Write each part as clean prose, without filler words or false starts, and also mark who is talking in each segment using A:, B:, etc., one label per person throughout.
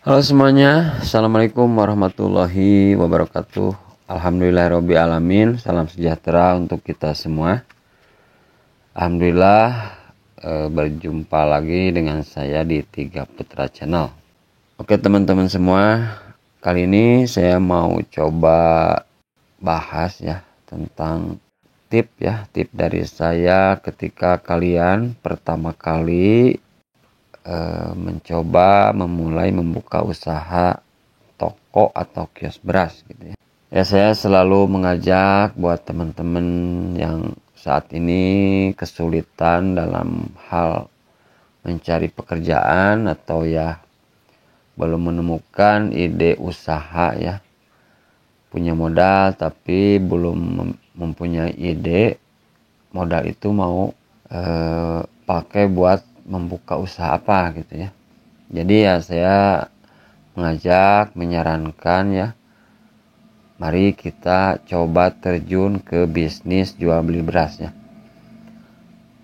A: Halo semuanya, Assalamualaikum warahmatullahi wabarakatuh. Alhamdulillahirabbil alamin. Salam sejahtera untuk kita semua. Alhamdulillah berjumpa lagi dengan saya di Tiga Putra Channel. Oke teman-teman semua, kali ini saya mau coba bahas ya tentang tip dari saya ketika kalian pertama kali mencoba memulai membuka usaha toko atau kios beras gitu ya. Ya, saya selalu mengajak buat teman-teman yang saat ini kesulitan dalam hal mencari pekerjaan atau ya belum menemukan ide usaha ya. Punya modal tapi belum mempunyai ide, modal itu mau pakai buat membuka usaha apa gitu ya. Jadi ya saya menyarankan ya, mari kita coba terjun ke bisnis jual beli beras ya.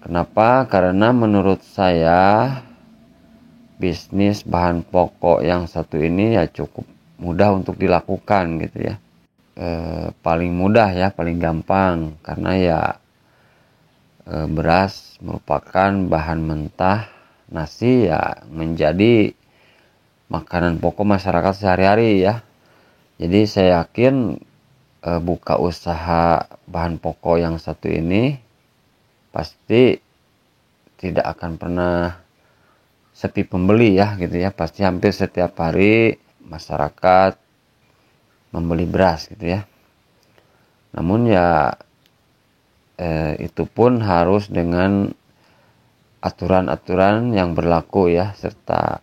A: Kenapa? Karena menurut saya bisnis bahan pokok yang satu ini ya cukup mudah untuk dilakukan gitu ya. Paling mudah ya, paling gampang karena ya beras merupakan bahan mentah nasi ya, menjadi makanan pokok masyarakat sehari-hari ya. Jadi saya yakin buka usaha bahan pokok yang satu ini pasti tidak akan pernah sepi pembeli ya gitu ya. Pasti hampir setiap hari masyarakat membeli beras gitu ya. Namun ya itu pun harus dengan aturan-aturan yang berlaku ya, serta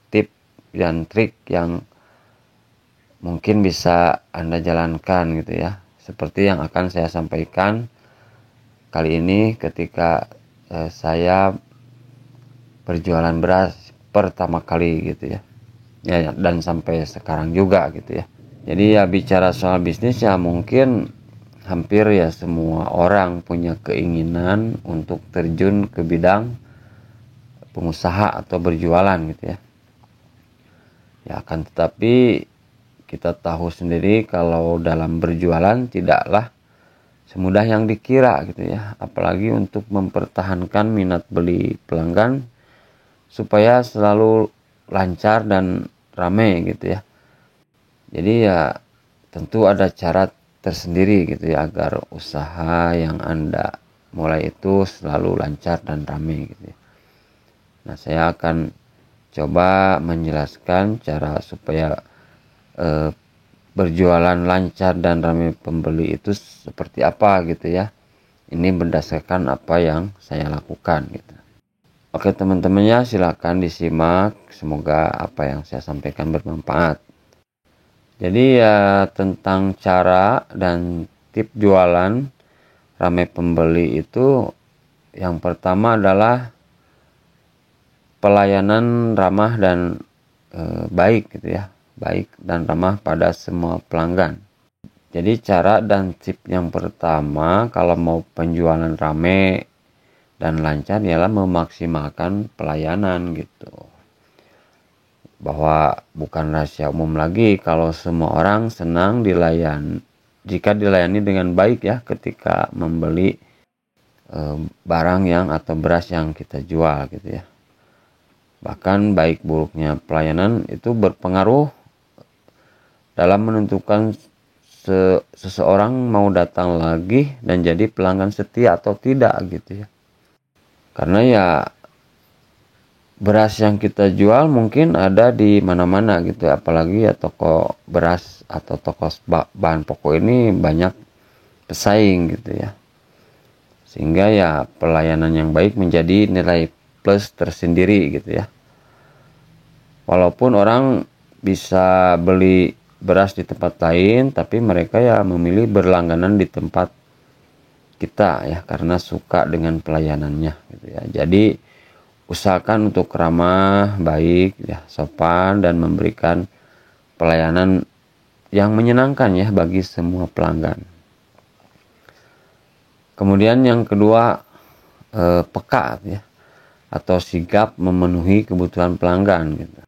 A: tip dan trik yang mungkin bisa Anda jalankan gitu ya. Seperti yang akan saya sampaikan kali ini ketika saya berjualan beras pertama kali gitu ya. Ya, dan sampai sekarang juga gitu ya. Jadi ya bicara soal bisnis ya mungkin hampir ya semua orang punya keinginan untuk terjun ke bidang pengusaha atau berjualan gitu ya. Ya akan tetapi kita tahu sendiri kalau dalam berjualan tidaklah semudah yang dikira gitu ya. Apalagi untuk mempertahankan minat beli pelanggan supaya selalu lancar dan ramai gitu ya. Jadi ya tentu ada cara tersendiri gitu ya agar usaha yang Anda mulai itu selalu lancar dan ramai gitu ya. Nah, saya akan coba menjelaskan cara supaya berjualan lancar dan ramai pembeli itu seperti apa gitu ya. Ini berdasarkan apa yang saya lakukan gitu. Oke teman-teman ya, silakan disimak, semoga apa yang saya sampaikan bermanfaat. Jadi ya tentang cara dan tip jualan ramai pembeli itu, yang pertama adalah pelayanan ramah dan baik gitu ya, baik dan ramah pada semua pelanggan. Jadi cara dan tip yang pertama kalau mau penjualan ramai dan lancar ialah memaksimalkan pelayanan gitu. Bahwa bukan rahasia umum lagi kalau semua orang senang jika dilayani dengan baik ya ketika membeli barang yang atau beras yang kita jual gitu ya. Bahkan baik buruknya pelayanan itu berpengaruh dalam menentukan seseorang mau datang lagi dan jadi pelanggan setia atau tidak gitu ya. Karena ya beras yang kita jual mungkin ada di mana-mana gitu ya. Apalagi ya toko beras atau toko bahan pokok ini banyak pesaing gitu ya. Sehingga ya pelayanan yang baik menjadi nilai plus tersendiri gitu ya. Walaupun orang bisa beli beras di tempat lain, tapi mereka ya memilih berlangganan di tempat kita ya karena suka dengan pelayanannya gitu ya. Jadi usahakan untuk ramah, baik ya, sopan dan memberikan pelayanan yang menyenangkan ya bagi semua pelanggan. Kemudian yang kedua, peka ya, atau sigap memenuhi kebutuhan pelanggan gitu.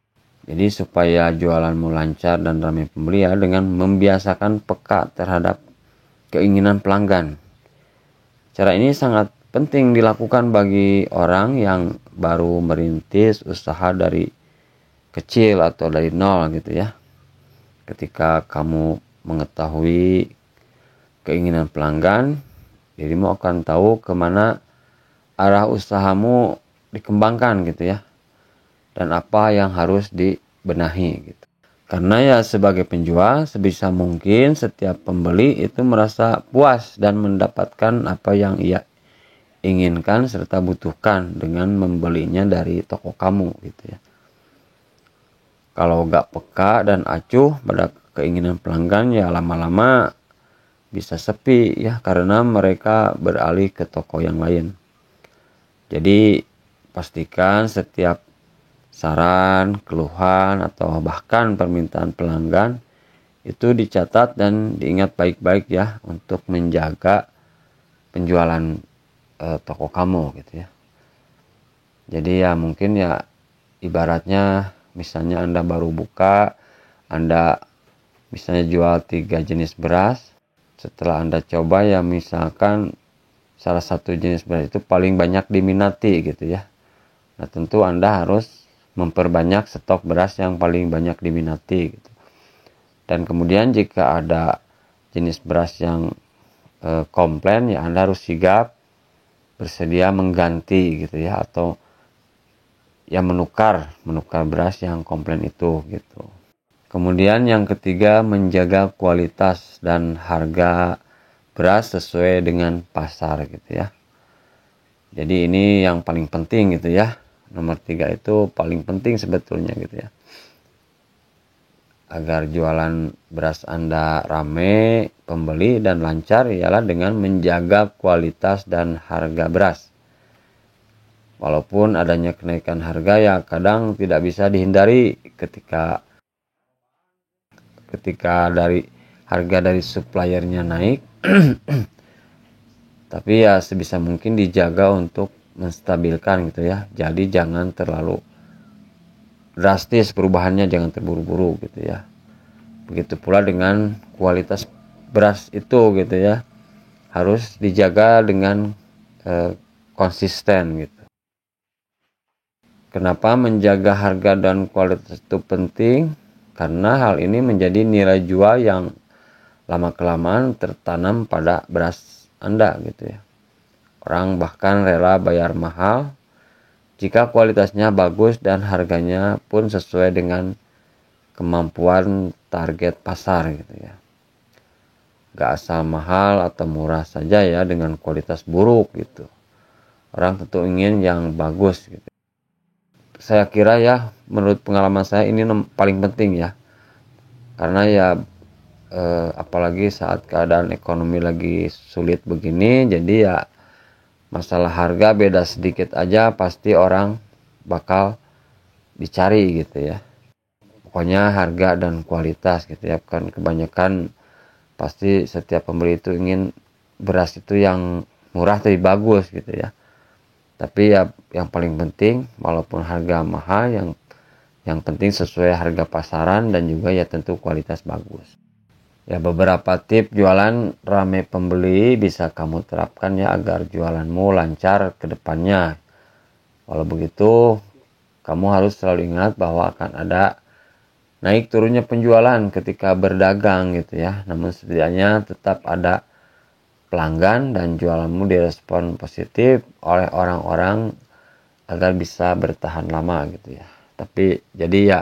A: Jadi supaya jualanmu lancar dan ramai pembeli ya dengan membiasakan peka terhadap keinginan pelanggan. Cara ini sangat penting dilakukan bagi orang yang baru merintis usaha dari kecil atau dari nol gitu ya. Ketika kamu mengetahui keinginan pelanggan, dirimu akan tahu kemana arah usahamu dikembangkan gitu ya. Dan apa yang harus dibenahi gitu. Karena ya sebagai penjual sebisa mungkin setiap pembeli itu merasa puas dan mendapatkan apa yang ia inginkan serta butuhkan dengan membelinya dari toko kamu gitu ya. Kalau gak peka dan acuh pada keinginan pelanggan ya lama-lama bisa sepi ya karena mereka beralih ke toko yang lain. Jadi pastikan setiap saran, keluhan, atau bahkan permintaan pelanggan itu dicatat dan diingat baik-baik ya untuk menjaga penjualan toko kamu gitu ya. Jadi ya mungkin ya ibaratnya misalnya Anda baru buka, Anda misalnya jual 3 jenis beras, setelah Anda coba ya misalkan salah satu jenis beras itu paling banyak diminati gitu ya. Nah tentu Anda harus memperbanyak stok beras yang paling banyak diminati gitu. Dan kemudian jika ada jenis beras yang komplain ya Anda harus sigap bersedia mengganti gitu ya atau ya menukar beras yang komplain itu gitu. Kemudian yang ketiga menjaga kualitas dan harga beras sesuai dengan pasar gitu ya. Jadi ini yang paling penting gitu ya. Nomor 3 itu paling penting sebetulnya gitu ya. Agar jualan beras Anda rame, pembeli dan lancar ialah dengan menjaga kualitas dan harga beras. Walaupun adanya kenaikan harga ya kadang tidak bisa dihindari ketika dari harga dari suppliernya naik. Tapi ya sebisa mungkin dijaga untuk menstabilkan gitu ya. Jadi jangan terlalu drastis perubahannya, jangan terburu-buru gitu ya. Begitu pula dengan kualitas beras itu gitu ya. Harus dijaga dengan konsisten gitu. Kenapa menjaga harga dan kualitas itu penting? Karena hal ini menjadi nilai jual yang lama-kelamaan tertanam pada beras Anda gitu ya. Orang bahkan rela bayar mahal jika kualitasnya bagus dan harganya pun sesuai dengan kemampuan target pasar gitu ya. Gak asal mahal atau murah saja ya dengan kualitas buruk gitu. Orang tentu ingin yang bagus gitu. Saya kira ya menurut pengalaman saya ini paling penting ya. Karena ya apalagi saat keadaan ekonomi lagi sulit begini, jadi ya masalah harga beda sedikit aja pasti orang bakal dicari gitu ya. Pokoknya harga dan kualitas gitu ya. Kan kebanyakan pasti setiap pembeli itu ingin beras itu yang murah tapi bagus gitu ya. Tapi ya yang paling penting walaupun harga mahal yang penting sesuai harga pasaran dan juga ya tentu kualitas bagus. Ya beberapa tips jualan rame pembeli bisa kamu terapkan ya agar jualanmu lancar ke depannya. Walau begitu, kamu harus selalu ingat bahwa akan ada naik turunnya penjualan ketika berdagang gitu ya. Namun setidaknya tetap ada pelanggan dan jualanmu direspon positif oleh orang-orang agar bisa bertahan lama gitu ya. Tapi jadi ya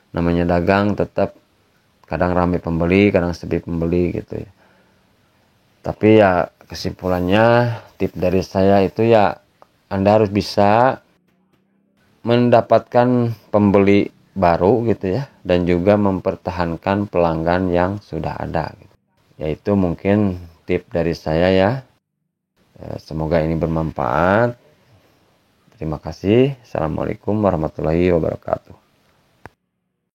A: namanya dagang tetap kadang ramai pembeli, kadang sepi pembeli gitu ya. Tapi ya kesimpulannya tips dari saya itu ya Anda harus bisa mendapatkan pembeli baru gitu ya dan juga mempertahankan pelanggan yang sudah ada gitu. Yaitu mungkin tips dari saya ya. Semoga ini bermanfaat. Terima kasih. Assalamualaikum warahmatullahi wabarakatuh.